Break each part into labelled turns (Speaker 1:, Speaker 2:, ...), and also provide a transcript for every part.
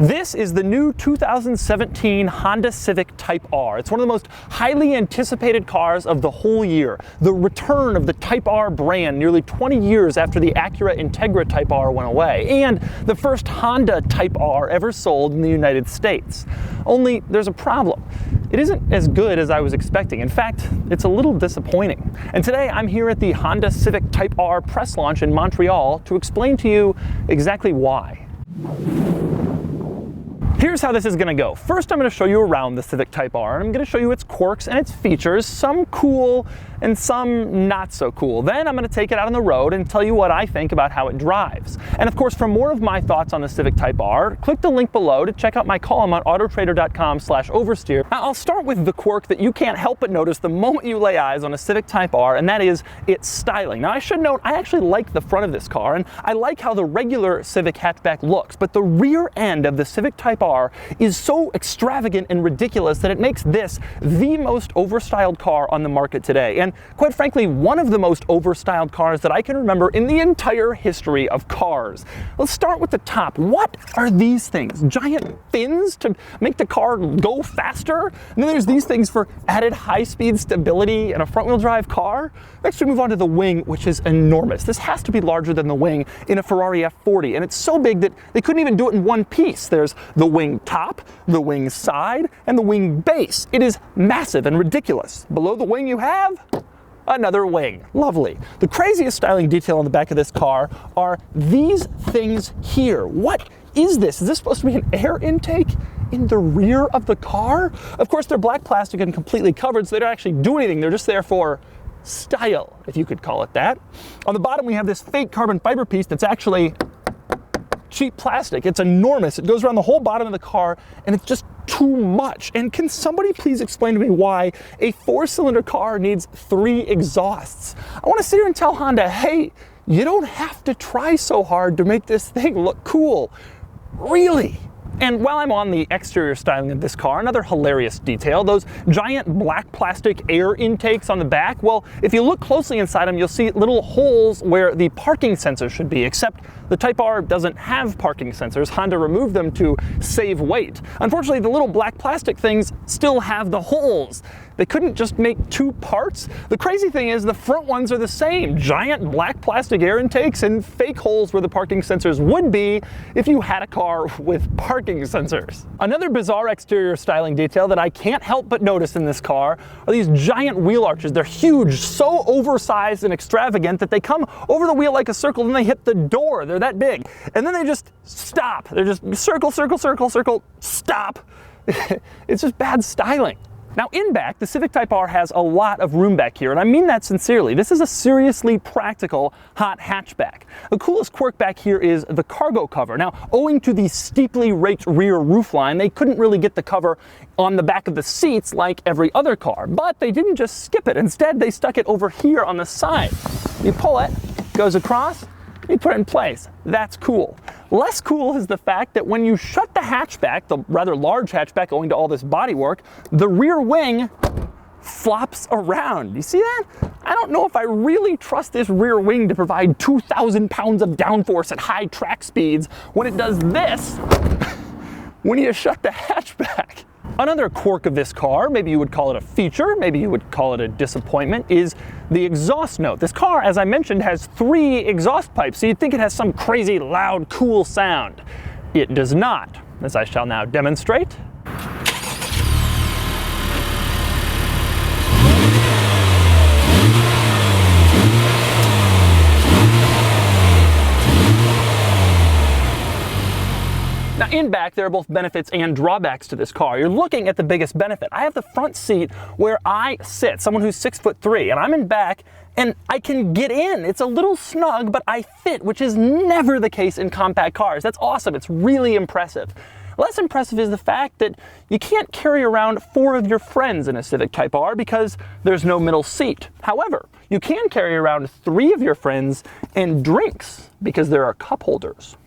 Speaker 1: This is the new 2017 Honda Civic Type R. It's one of the most highly anticipated cars of the whole year. The return of the Type R brand nearly 20 years after the Acura Integra Type R went away, and the first Honda Type R ever sold in the United States. Only there's a problem. It isn't as good as I was expecting. In fact, it's a little disappointing. And today I'm here at the Honda Civic Type R press launch in Montreal to explain to you exactly why. Here's how this is going to go. First, I'm going to show you around the Civic Type R, and I'm going to show you its quirks and its features, some cool and some not so cool. Then I'm going to take it out on the road and tell you what I think about how it drives. And of course, for more of my thoughts on the Civic Type R, click the link below to check out my column on autotrader.com/oversteer. Now, I'll start with the quirk that you can't help but notice the moment you lay eyes on a Civic Type R, and that is its styling. Now, I should note, I actually like the front of this car, and I like how the regular Civic hatchback looks, but the rear end of the Civic Type R is so extravagant and ridiculous that it makes this the most overstyled car on the market today. And quite frankly, one of the most overstyled cars that I can remember in the entire history of cars. Let's start with the top. What are these things? Giant fins to make the car go faster? And then there's these things for added high-speed stability in a front-wheel drive car? Next we move on to the wing, which is enormous. This has to be larger than the wing in a Ferrari F40, and it's so big that they couldn't even do it in one piece. There's the wing top, the wing side, and the wing base. It is massive and ridiculous. Below the wing you have another wing. Lovely. The craziest styling detail on the back of this car are these things here. What is this? Is this supposed to be an air intake in the rear of the car? Of course, they're black plastic and completely covered, so they don't actually do anything. They're just there for style, if you could call it that. On the bottom, we have this fake carbon fiber piece that's actually cheap plastic. It's enormous. It goes around the whole bottom of the car, and it's just too much. And can somebody please explain to me why a 4-cylinder car needs 3 exhausts? I want to sit here and tell Honda, hey, you don't have to try so hard to make this thing look cool. Really? And while I'm on the exterior styling of this car, another hilarious detail, those giant black plastic air intakes on the back, well, if you look closely inside them, you'll see little holes where the parking sensors should be, except the Type R doesn't have parking sensors. Honda removed them to save weight. Unfortunately, the little black plastic things still have the holes. They couldn't just make 2 parts? The crazy thing is the front ones are the same. Giant black plastic air intakes and fake holes where the parking sensors would be if you had a car with parking sensors. Another bizarre exterior styling detail that I can't help but notice in this car are these giant wheel arches. They're huge, so oversized and extravagant that they come over the wheel like a circle, and they hit the door. They're that big. And then they just stop. They're just circle, circle, circle, circle, stop. It's just bad styling. Now in back, the Civic Type R has a lot of room back here, and I mean that sincerely. This is a seriously practical hot hatchback. The coolest quirk back here is the cargo cover. Now, owing to the steeply raked rear roofline, they couldn't really get the cover on the back of the seats like every other car, but they didn't just skip it. Instead, they stuck it over here on the side. You pull it, goes across, you put it in place. That's cool. Less cool is the fact that when you shut the hatchback, the rather large hatchback owing to all this bodywork, the rear wing flops around. You see that? I don't know if I really trust this rear wing to provide 2,000 pounds of downforce at high track speeds when it does this when you shut the hatchback. Another quirk of this car, maybe you would call it a feature, maybe you would call it a disappointment, is the exhaust note. This car, as I mentioned, has 3 exhaust pipes, so you'd think it has some crazy, loud, cool sound. It does not, as I shall now demonstrate. Now in back, there are both benefits and drawbacks to this car. You're looking at the biggest benefit. I have the front seat where I sit, someone who's 6'3", and I'm in back, and I can get in. It's a little snug, but I fit, which is never the case in compact cars. That's awesome. It's really impressive. Less impressive is the fact that you can't carry around 4 of your friends in a Civic Type R because there's no middle seat. However, you can carry around 3 of your friends and drinks because there are cup holders.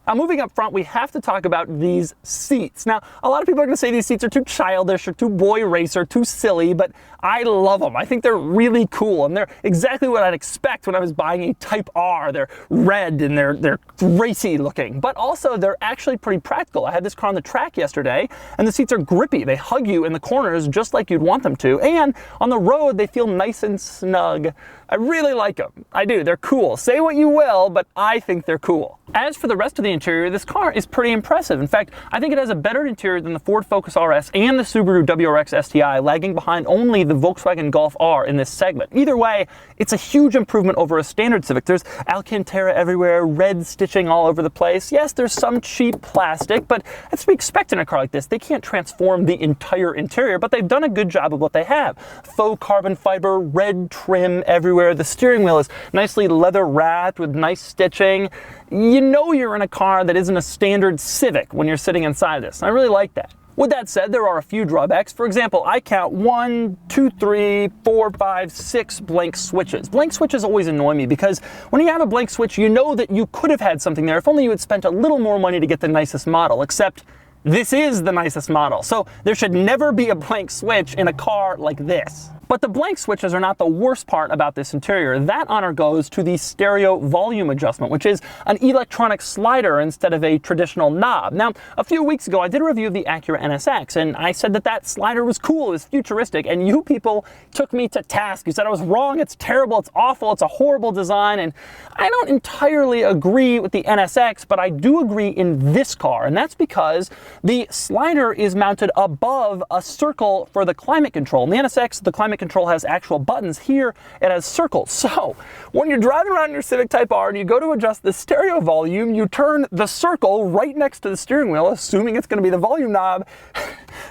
Speaker 1: Now, moving up front, we have to talk about these seats. Now, a lot of people are going to say these seats are too childish or too boy racer, too silly, but I love them. I think they're really cool, and they're exactly what I'd expect when I was buying a Type R. They're red and they're racy looking, but also they're actually pretty practical. I had this car on the track yesterday, and the seats are grippy. They hug you in the corners just like you'd want them to, and on the road, they feel nice and snug. I really like them. I do. They're cool. Say what you will, but I think they're cool. As for the rest of the interior, this car is pretty impressive. In fact, I think it has a better interior than the Ford Focus RS and the Subaru WRX STI, lagging behind only the Volkswagen Golf R in this segment. Either way, it's a huge improvement over a standard Civic. There's Alcantara everywhere, red stitching all over the place. Yes, there's some cheap plastic, but that's to be expected in a car like this. They can't transform the entire interior, but they've done a good job of what they have. Faux carbon fiber, red trim everywhere. The steering wheel is nicely leather wrapped with nice stitching. You know you're in a car that isn't a standard Civic when you're sitting inside this. I really like that. With that said, there are a few drawbacks. For example, I count 1, 2, 3, 4, 5, 6 blank switches. Blank switches always annoy me because when you have a blank switch, you know that you could have had something there if only you had spent a little more money to get the nicest model, except this is the nicest model. So there should never be a blank switch in a car like this. But the blank switches are not the worst part about this interior. That honor goes to the stereo volume adjustment, which is an electronic slider instead of a traditional knob. Now, a few weeks ago, I did a review of the Acura NSX, and I said that that slider was cool, it was futuristic, and you people took me to task. You said I was wrong, it's terrible, it's awful, it's a horrible design, and I don't entirely agree with the NSX, but I do agree in this car, and that's because the slider is mounted above a circle for the climate control. In the NSX, the climate control has actual buttons. Here it has circles. So when you're driving around in your Civic Type R and you go to adjust the stereo volume, you turn the circle right next to the steering wheel, assuming it's going to be the volume knob,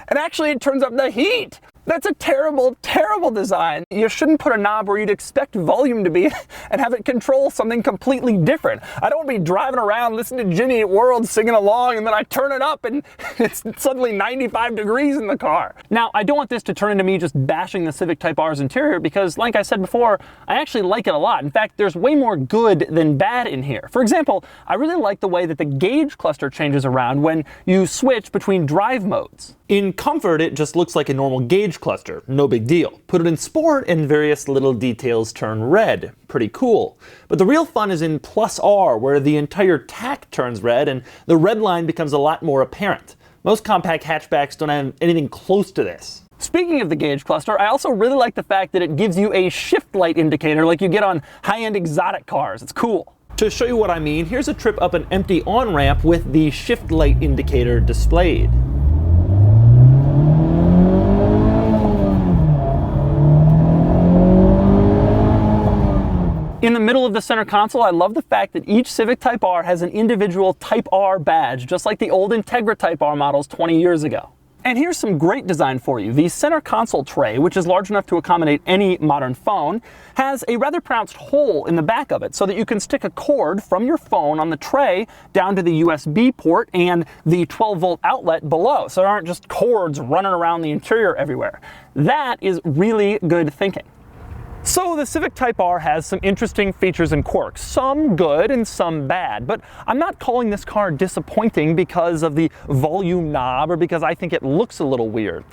Speaker 1: and actually it turns up the heat. That's a terrible, terrible design. You shouldn't put a knob where you'd expect volume to be and have it control something completely different. I don't want to be driving around listening to Jimmy Eat World singing along and then I turn it up and it's suddenly 95 degrees in the car. Now, I don't want this to turn into me just bashing the Civic Type R's interior because, like I said before, I actually like it a lot. In fact, there's way more good than bad in here. For example, I really like the way that the gauge cluster changes around when you switch between drive modes. In comfort, it just looks like a normal gauge cluster, no big deal. Put it in sport and various little details turn red. Pretty cool. But the real fun is in Plus R, where the entire tack turns red and the red line becomes a lot more apparent. Most compact hatchbacks don't have anything close to this. Speaking of the gauge cluster, I also really like the fact that it gives you a shift light indicator like you get on high-end exotic cars. It's cool. To show you what I mean, here's a trip up an empty on-ramp with the shift light indicator displayed. In the middle of the center console, I love the fact that each Civic Type R has an individual Type R badge, just like the old Integra Type R models 20 years ago. And here's some great design for you. The center console tray, which is large enough to accommodate any modern phone, has a rather pronounced hole in the back of it so that you can stick a cord from your phone on the tray down to the USB port and the 12-volt outlet below, so there aren't just cords running around the interior everywhere. That is really good thinking. So the Civic Type R has some interesting features and quirks, some good and some bad, but I'm not calling this car disappointing because of the volume knob or because I think it looks a little weird.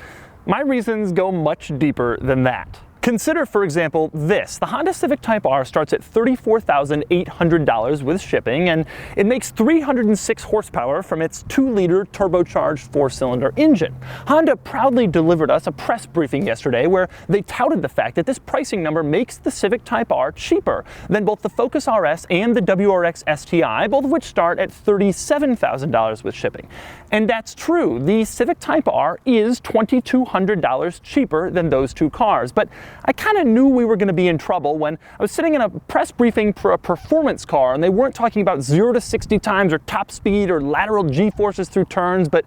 Speaker 1: My reasons go much deeper than that. Consider, for example, this. The Honda Civic Type R starts at $34,800 with shipping, and it makes 306 horsepower from its 2-liter turbocharged 4-cylinder engine. Honda proudly delivered us a press briefing yesterday where they touted the fact that this pricing number makes the Civic Type R cheaper than both the Focus RS and the WRX STI, both of which start at $37,000 with shipping. And that's true. The Civic Type R is $2,200 cheaper than those two cars, but I kind of knew we were going to be in trouble when I was sitting in a press briefing for a performance car and they weren't talking about 0 to 60 times or top speed or lateral G-forces through turns, but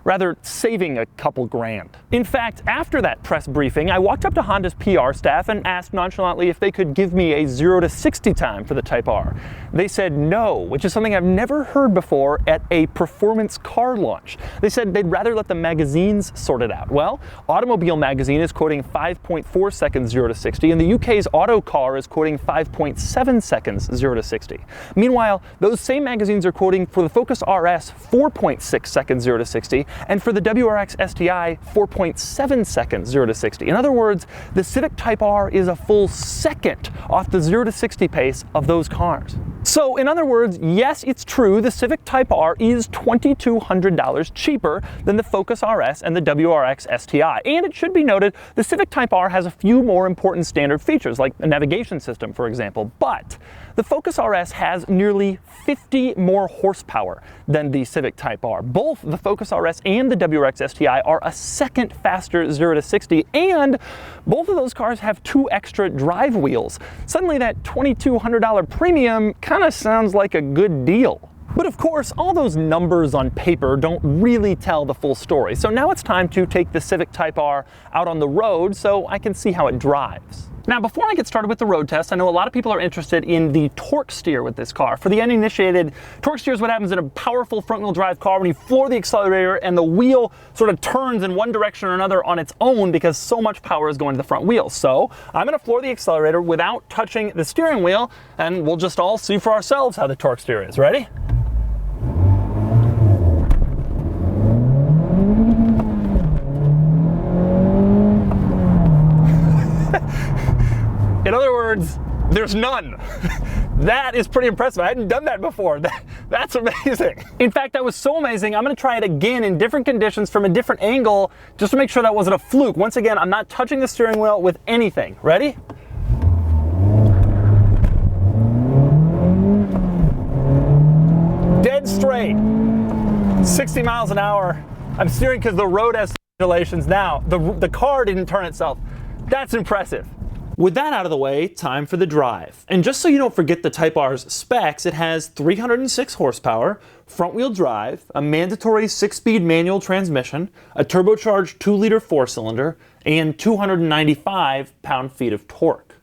Speaker 1: rather saving a couple grand. In fact, after that press briefing, I walked up to Honda's PR staff and asked nonchalantly if they could give me a 0 to 60 time for the Type R. They said no, which is something I've never heard before at a performance car launch. They said they'd rather let the magazines sort it out. Well, Automobile Magazine is quoting 5.4 seconds 0 to 60, and the UK's Autocar is quoting 5.7 seconds 0 to 60. Meanwhile, those same magazines are quoting for the Focus RS 4.6 seconds 0 to 60, and for the WRX STI 4.7 seconds 0 to 60. In other words, the Civic Type R is a full second off the 0 to 60 pace of those cars. So in other words, yes, it's true, the Civic Type R is $2,200 cheaper than the Focus RS and the WRX STI. And it should be noted, the Civic Type R has a few more important standard features, like a navigation system, for example. But the Focus RS has nearly 50 more horsepower than the Civic Type R. Both the Focus RS and the WRX STI are a second faster 0 to 60, and both of those cars have 2 extra drive wheels. Suddenly that $2,200 premium kind of sounds like a good deal. But of course, all those numbers on paper don't really tell the full story. So now it's time to take the Civic Type R out on the road so I can see how it drives. Now, before I get started with the road test, I know a lot of people are interested in the torque steer with this car. For the uninitiated, torque steer is what happens in a powerful front-wheel drive car when you floor the accelerator and the wheel sort of turns in one direction or another on its own because so much power is going to the front wheel. So I'm going to floor the accelerator without touching the steering wheel, and we'll just all see for ourselves how the torque steer is. Ready? In other words, there's none. That is pretty impressive. I hadn't done that before. That's amazing. In fact, that was so amazing, I'm gonna try it again in different conditions from a different angle just to make sure that wasn't a fluke. Once again, I'm not touching the steering wheel with anything. Ready? Dead straight. 60 miles an hour. I'm steering because the road has regulations now. The car didn't turn itself. That's impressive. With that out of the way, time for the drive. And just so you don't forget the Type R's specs, it has 306 horsepower, front-wheel drive, a mandatory 6-speed manual transmission, a turbocharged 2-liter 4-cylinder, and 295 pound-feet of torque.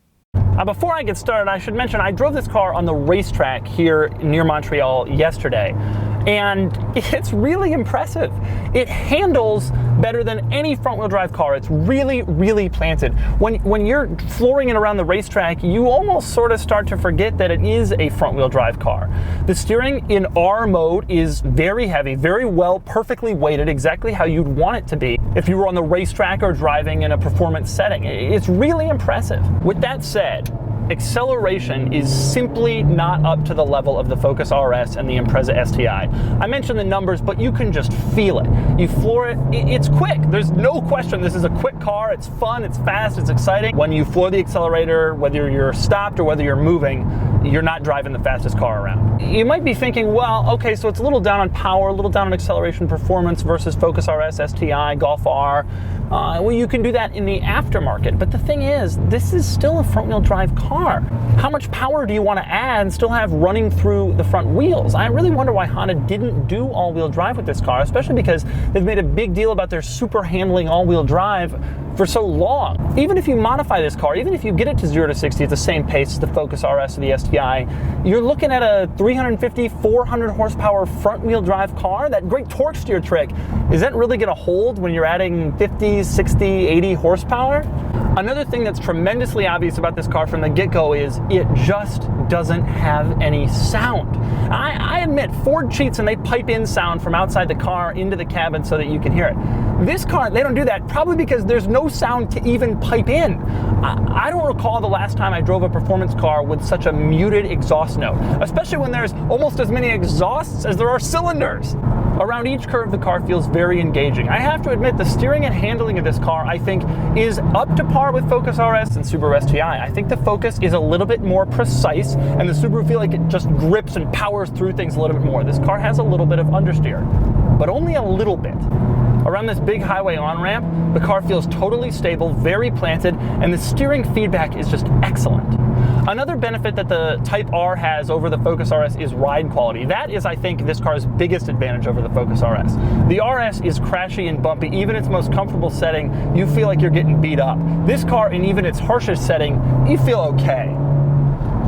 Speaker 1: Before I get started, I should mention I drove this car on the racetrack here near Montreal yesterday, and it's really impressive. It handles better than any front-wheel drive car. It's really, really planted. When you're flooring it around the racetrack, you almost sort of start to forget that it is a front-wheel drive car. The steering in R mode is very heavy, very well, perfectly weighted, exactly how you'd want it to be if you were on the racetrack or driving in a performance setting. It's really impressive. With that said, acceleration is simply not up to the level of the Focus RS and the Impreza STI. I mentioned the numbers, but you can just feel it. You floor it, it's quick. There's no question this is a quick car. It's fun, it's fast, it's exciting. When you floor the accelerator, whether you're stopped or whether you're moving, you're not driving the fastest car around. You might be thinking, well, okay, so it's a little down on power, a little down on acceleration performance versus Focus RS, STI, Golf R. Well, you can do that in the aftermarket, but the thing is, this is still a front-wheel drive car. How much power do you want to add and still have running through the front wheels? I really wonder why Honda didn't do all-wheel drive with this car, especially because they've made a big deal about their super handling all-wheel drive for so long. Even if you modify this car, even if you get it to 0 to 60 at the same pace as the Focus RS or the STI, you're looking at a 350, 400 horsepower front-wheel drive car. That great torque steer trick, is that really going to hold when you're adding 50, 60, 80 horsepower? Another thing that's tremendously obvious about this car from the get-go is it just doesn't have any sound. I admit, Ford cheats and they pipe in sound from outside the car into the cabin so that you can hear it. This car, they don't do that, probably because there's no sound to even pipe in. I don't recall the last time I drove a performance car with such a muted exhaust note, especially when there's almost as many exhausts as there are cylinders. Around each curve, the car feels very engaging. I have to admit, the steering and handling of this car, I think, is up to par with Focus RS and Subaru STI. I think the Focus is a little bit more precise, and the Subaru feel like it just grips and powers through things a little bit more. This car has a little bit of understeer, but only a little bit. Around this big highway on-ramp, the car feels totally stable, very planted, and the steering feedback is just excellent. Another benefit that the Type R has over the Focus RS is ride quality. That is, I think, this car's biggest advantage over the Focus RS. The RS is crashy and bumpy. Even its most comfortable setting, you feel like you're getting beat up. This car, in even its harshest setting, you feel okay.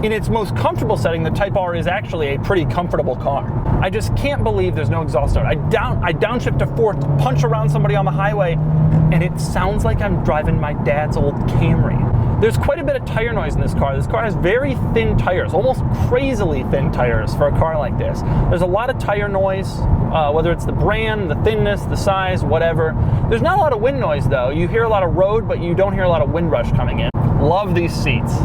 Speaker 1: In its most comfortable setting, the Type R is actually a pretty comfortable car. I just can't believe there's no exhaust on it. I downshift to fourth, punch around somebody on the highway, and it sounds like I'm driving my dad's old Camry. There's quite a bit of tire noise in this car. This car has very thin tires, almost crazily thin tires for a car like this. There's a lot of tire noise, whether it's the brand, the thinness, the size, whatever. There's not a lot of wind noise though. You hear a lot of road, but you don't hear a lot of wind rush coming in. Love these seats.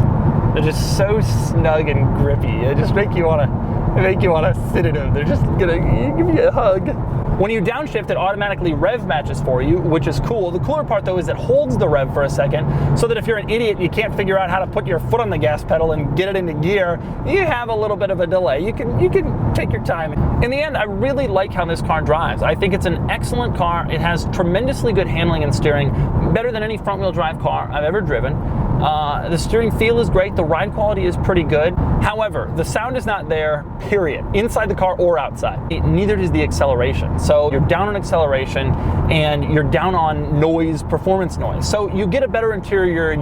Speaker 1: They're just so snug and grippy. They just make you wanna sit in them. They're just gonna give you a hug. When you downshift, it automatically rev matches for you, which is cool. The cooler part though is it holds the rev for a second, so that if you're an idiot and you can't figure out how to put your foot on the gas pedal and get it into gear, you have a little bit of a delay. You can take your time. In the end, I really like how this car drives. I think it's an excellent car. It has tremendously good handling and steering, better than any front-wheel drive car I've ever driven. The steering feel is great. The ride quality is pretty good. However, the sound is not there, period, inside the car or outside. Neither does the acceleration. So you're down on acceleration and you're down on noise, performance noise. So you get a better interior,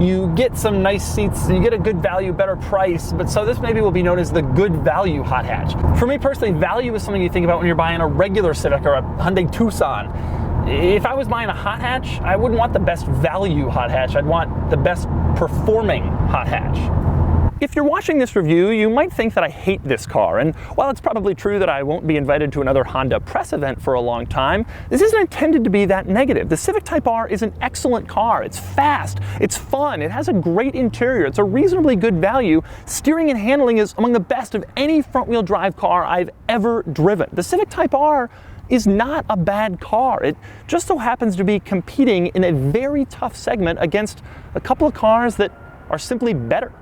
Speaker 1: you get some nice seats, you get a good value, better price. But so this maybe will be known as the good value hot hatch. For me personally, value is something you think about when you're buying a regular Civic or a Hyundai Tucson. If I was buying a hot hatch, I wouldn't want the best value hot hatch. I'd want the best performing hot hatch. If you're watching this review, you might think that I hate this car, and while it's probably true that I won't be invited to another Honda press event for a long time, this isn't intended to be that negative. The Civic Type R is an excellent car. It's fast, it's fun, it has a great interior, it's a reasonably good value. Steering and handling is among the best of any front-wheel drive car I've ever driven. The Civic Type R is not a bad car. It just so happens to be competing in a very tough segment against a couple of cars that are simply better.